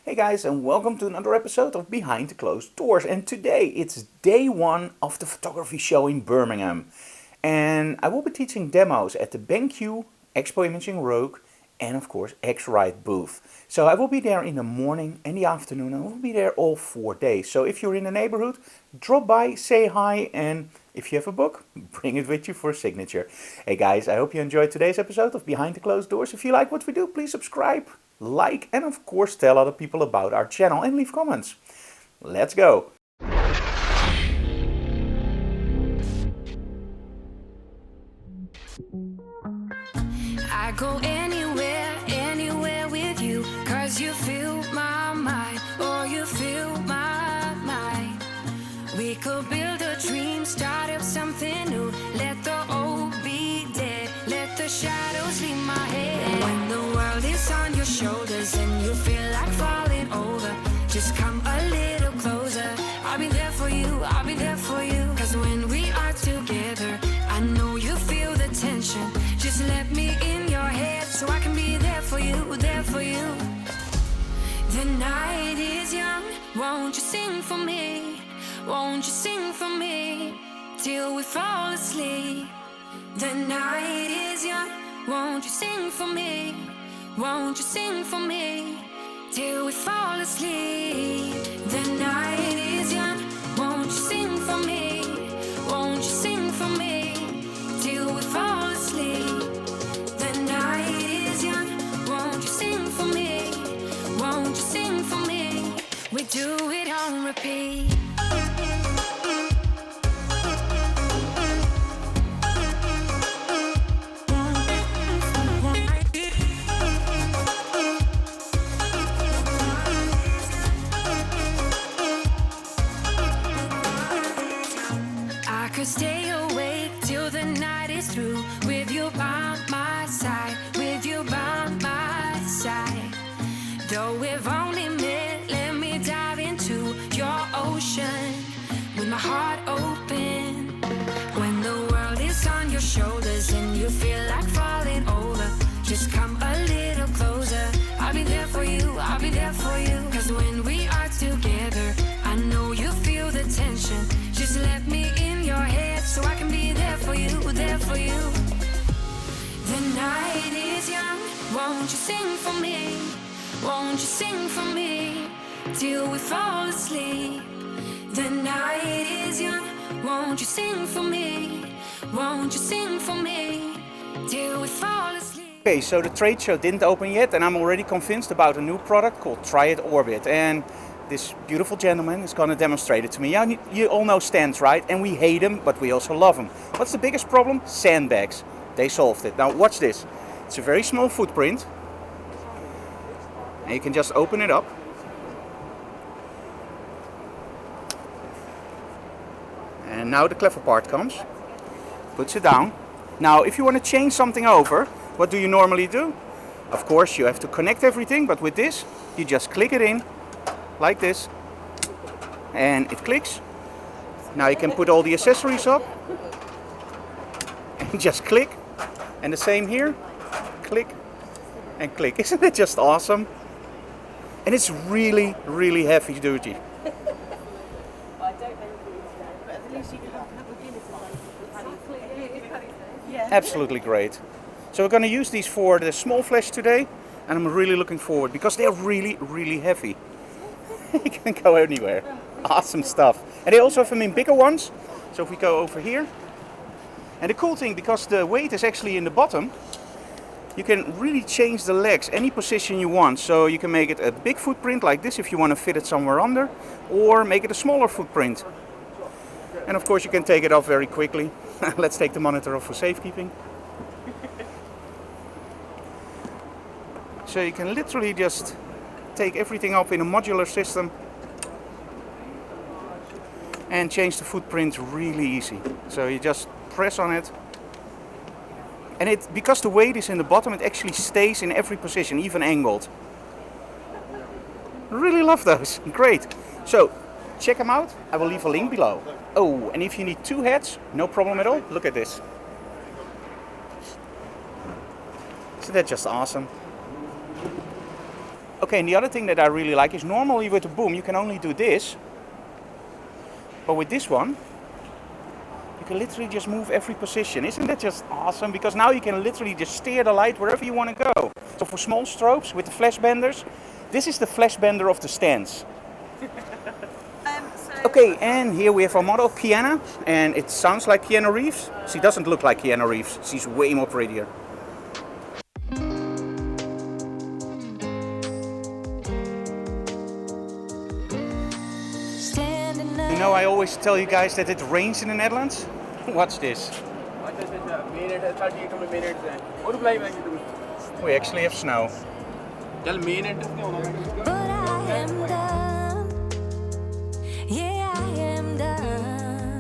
Hey guys, and welcome to another episode of Behind the Closed Doors. And today it's day one of the photography show in Birmingham. And I will be teaching demos at the BenQ, Expoimaging Rogue, and of course X-rite booth. So I will be there in the morning and the afternoon, and I will be there all 4 days. So if you're in the neighborhood, drop by, say hi, and if you have a book, bring it with you for a signature. Hey guys, I hope you enjoyed today's episode of Behind the Closed Doors. If you like what we do, please subscribe, like, and of course tell other people about our channel and leave comments. Let's go! I go anywhere with you, 'cause you fill my mind, or you fill my mind. We could build a dream, start up something new. Let the old be dead, let the shadows leave my head. When the world is on your shoulders and you feel like falling over, just come a little closer. I'll be there for you, I'll be there for you. 'Cause when we are together, I know you feel the tension. Just let me in your head so I can be there for you, there for you. The night is young, won't you sing for me? Won't you sing for me till we fall asleep? The night is young, won't you sing for me? Won't you sing for me till we fall asleep? The night is young, won't you sing for me? Won't you sing for me till we fall asleep? The night is young, won't you sing for me? Won't you sing for me? We do it on repeat. I could stay awake till the night is through, with you by my side, with you by my side. Though we've only met, let me dive into your ocean with my heart open. When the world is on your shoulders and you feel like falling over, just come a little closer. I'll be there for you, I'll be there for you. 'Cause when we are together, I know you feel the tension. Just let me in your head so I can be there for you, there for you. The night is young, won't you sing for me? Won't you sing for me till we fall asleep? The night is young, won't you sing for me? Won't you sing for me till we fall asleep? Okay, so the trade show didn't open yet, and I'm already convinced about a new product called triad-orbit. And this beautiful gentleman is going to demonstrate it to me. Yeah, you all know stands, right? And we hate them, but we also love them. What's the biggest problem? Sandbags. They solved it. Now watch this. It's a very small footprint. And you can just open it up. And now the clever part comes. Puts it down. Now if you want to change something over, what do you normally do? Of course you have to connect everything, but with this you just click it in like this and it clicks. Now you can put all the accessories up and just click, and the same here, click and click. Isn't it just awesome? And it's really, really heavy duty. I don't know, but at least you can have a Guinness. Yeah. Absolutely great. So we're going to use these for the small flash today, and I'm really looking forward because they're really, really heavy. You can go anywhere. Awesome stuff. And they also have them in bigger ones. So if we go over here, and the cool thing, because the weight is actually in the bottom, you can really change the legs any position you want. So you can make it a big footprint like this if you want to fit it somewhere under, or make it a smaller footprint. And of course you can take it off very quickly. Let's take the monitor off for safekeeping. So you can literally just take everything up in a modular system and change the footprint really easy. So you just press on it, and because the weight is in the bottom, it actually stays in every position, even angled. Really love those. Great. So check them out. I will leave a link below. Oh, and if you need two heads, no problem at all. Look at this. Isn't that just awesome? Okay, and the other thing that I really like is normally with the boom you can only do this. But with this one, you can literally just move every position. Isn't that just awesome? Because now you can literally just steer the light wherever you want to go. So for small strobes with the flash benders, this is the flash bender of the stands. Okay, and here we have our model, Keanu, and it sounds like Keanu Reeves. She doesn't look like Keanu Reeves. She's way more prettier. You know, I always tell you guys that it rains in the Netherlands. Watch this. We actually have snow. But I am done. Yeah, I am done.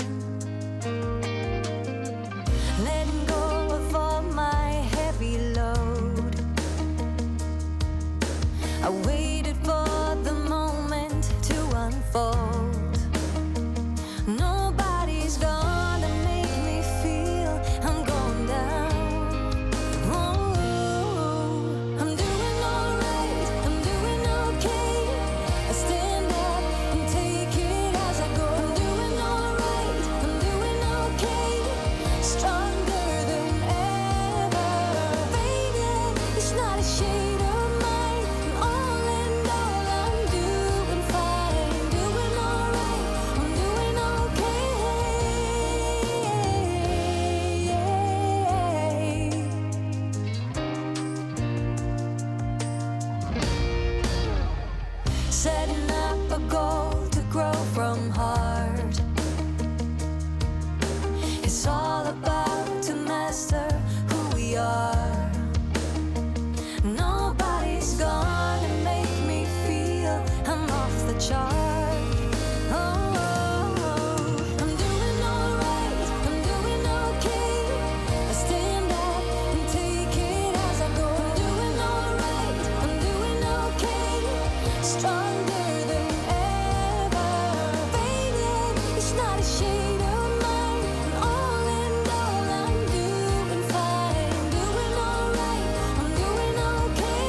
Letting go of all my heavy load. I waited for the moment to unfold. Nobody's gonna make me feel I'm going down. Oh, I'm doing alright, I'm doing okay. I stand up and take it as I go. I'm doing alright, I'm doing okay. Stronger than ever. Faded, it's not a shade of mine. All in all, I'm doing fine. Doing alright, I'm doing okay. Setting up a goal to grow from heart. It's all about to master who we are. Nobody's gonna make me feel I'm off the chart. Oh, I'm doing alright, I'm doing okay. I stand up and take it as I go. I'm doing alright, I'm doing okay. Stronger than ever. Faded, it's not a shade of mine. All in all, I'm doing fine. Doing alright, I'm doing okay.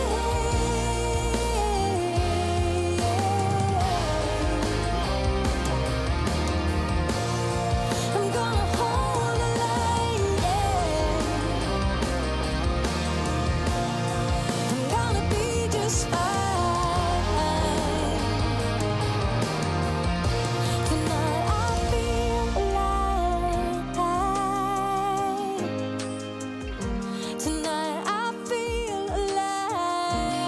I'm gonna hold the line, yeah. I'm gonna be just fine. Tonight I feel alive. Tonight I feel alive.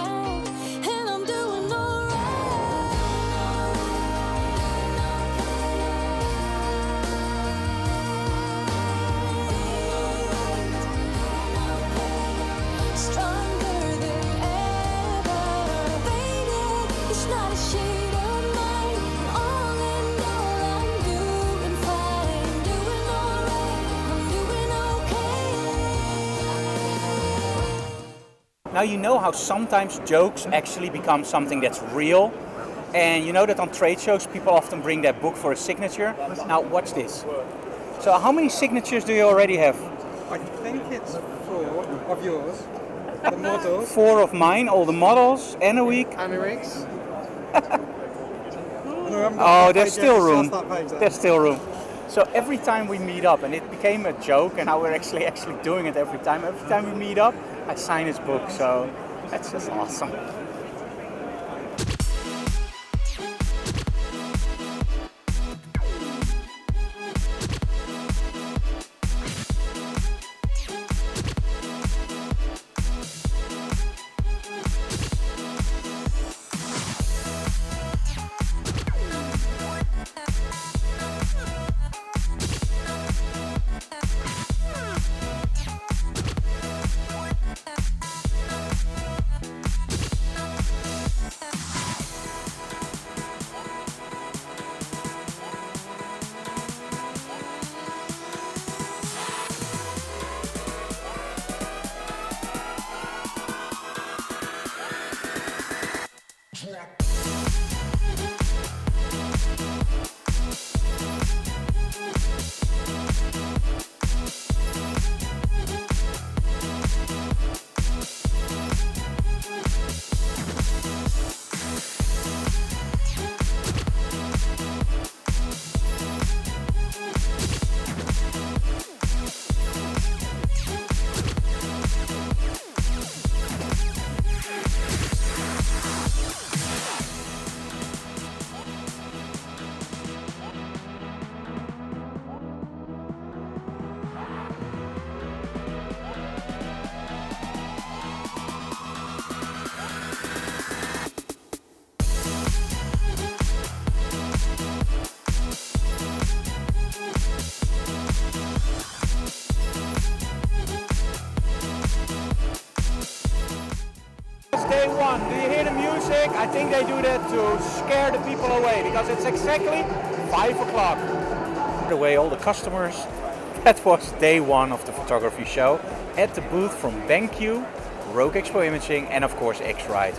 And I'm doing alright. Stronger than ever. Faded, it's not a shade of mine. All in all, I'm doing fine. Doing alright, I'm doing okay. Now you know how sometimes jokes actually become something that's real. And you know that on trade shows people often bring their book for a signature. Now watch this. So how many signatures do you already have? I think it's 4 of yours. The models. 4 of mine, all the models, and a week. Americs. Oh, there's still room. There's still room. So every time we meet up, and it became a joke, and now we're actually doing it every time. Every time we meet up, I sign his book. So that's just awesome. music. I think they do that to scare the people away because it's exactly 5 o'clock. By the way, all the customers, that was day one of the photography show at the booth from BenQ, Rogue Expoimaging and of course X-rite.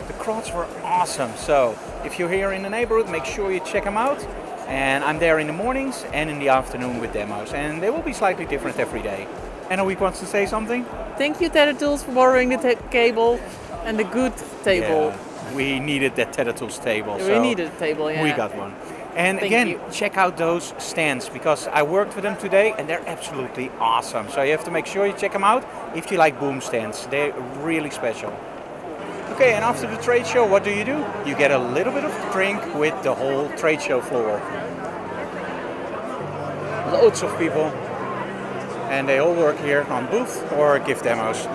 The crowds were awesome, so if you're here in the neighborhood, make sure you check them out. And I'm there in the mornings and in the afternoon with demos, and they will be slightly different every day. Anna Week wants to say something? Thank you, Tether Tools, for borrowing the cable and the good table. Yeah, we needed that Tether Tools table. We needed a table, yeah. We got one. And Thank again, you. check out those stands because I worked with them today and they're absolutely awesome. So you have to make sure you check them out if you like boom stands. They're really special. Okay, and after the trade show, what do? You get a little bit of drink with the whole trade show floor. Loads of people. And they all work here on booth or give demos.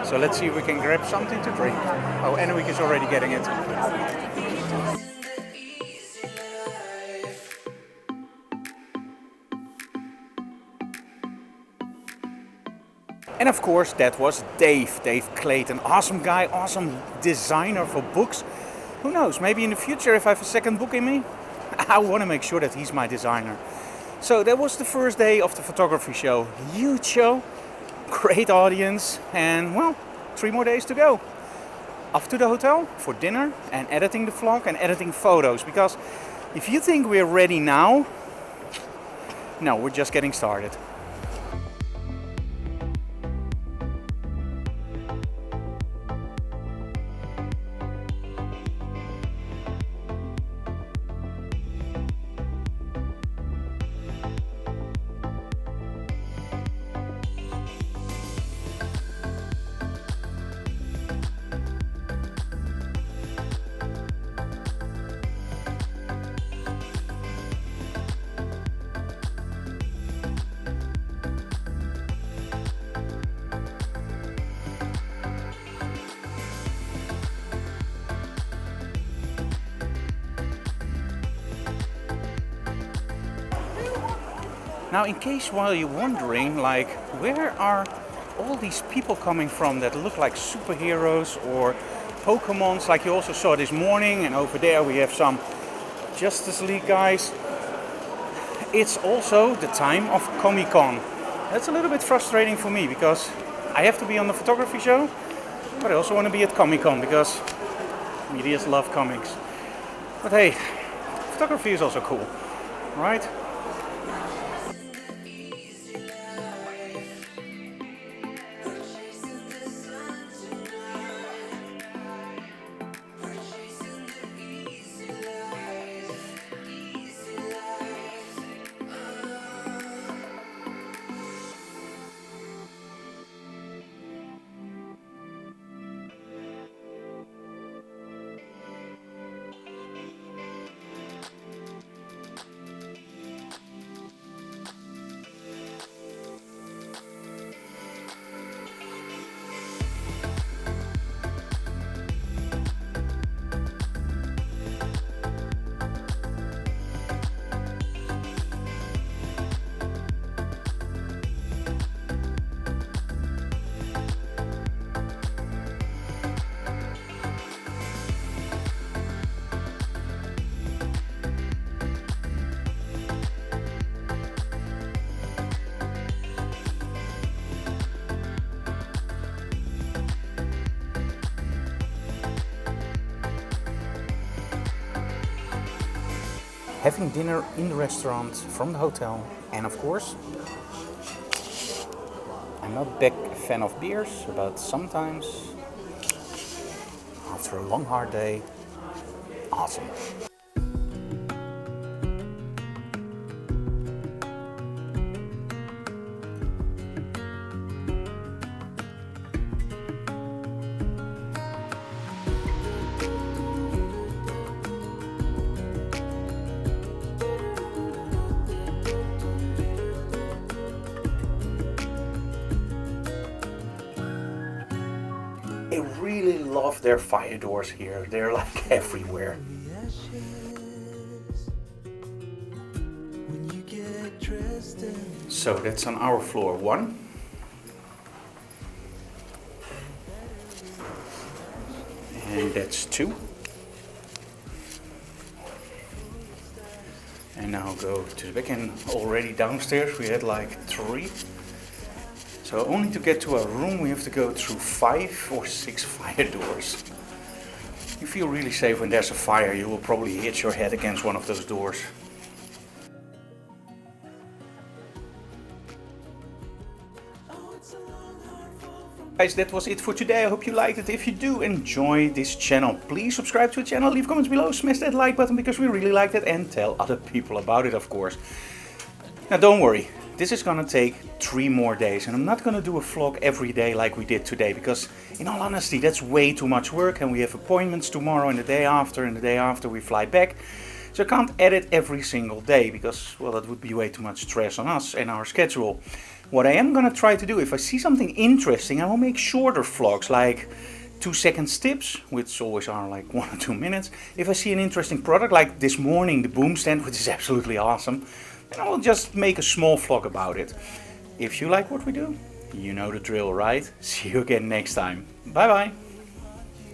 So let's see if we can grab something to drink. Oh, Anna-Week is already getting it. And of course that was Dave Clayton. Awesome guy, awesome designer for books. Who knows, maybe in the future if I have a second book in me, I want to make sure that he's my designer. So that was the first day of the photography show. Huge show, great audience, and well, 3 more days to go. Off to the hotel for dinner and editing the vlog and editing photos. Because if you think we're ready now, no, we're just getting started. Now, in case while you're wondering, like, where are all these people coming from that look like superheroes or Pokemons, like you also saw this morning, and over there we have some Justice League guys. It's also the time of Comic-Con. That's a little bit frustrating for me because I have to be on the photography show, but I also want to be at Comic-Con because medias love comics. But hey, photography is also cool, right? Having dinner in the restaurant from the hotel, and of course, I'm not a big fan of beers, but sometimes after a long hard day, awesome. They really love their fire doors here. They're like everywhere. So that's on our floor 1. And that's 2. And now go to the back, and already downstairs we had like 3. So only to get to our room we have to go through 5 or 6 fire doors. You feel really safe when there's a fire. You will probably hit your head against one of those doors. Guys, that was it for today. I hope you liked it. If you do enjoy this channel, please subscribe to the channel, leave comments below, smash that like button because we really liked it, and tell other people about it, of course. Now don't worry, this is gonna take 3 more days, and I'm not gonna do a vlog every day like we did today, because in all honesty that's way too much work, and we have appointments tomorrow and the day after we fly back. So I can't edit every single day because, well, that would be way too much stress on us and our schedule. What I am gonna try to do, if I see something interesting, I will make shorter vlogs, like 2-second tips, which always are like 1 or 2 minutes. If I see an interesting product, like this morning, the boom stand, which is absolutely awesome, then I will just make a small vlog about it. If you like what we do, you know the drill, right? See you again next time. Bye bye.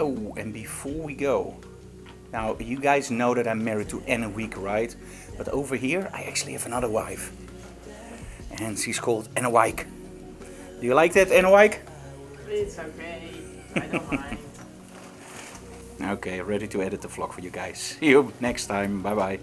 Oh, and before we go, now you guys know that I'm married to Anna Week, right? But over here I actually have another wife. And she's called Anna Week. Do you like that, Anna Week? It's okay. I don't mind. Okay, ready to edit the vlog for you guys. See you next time. Bye bye.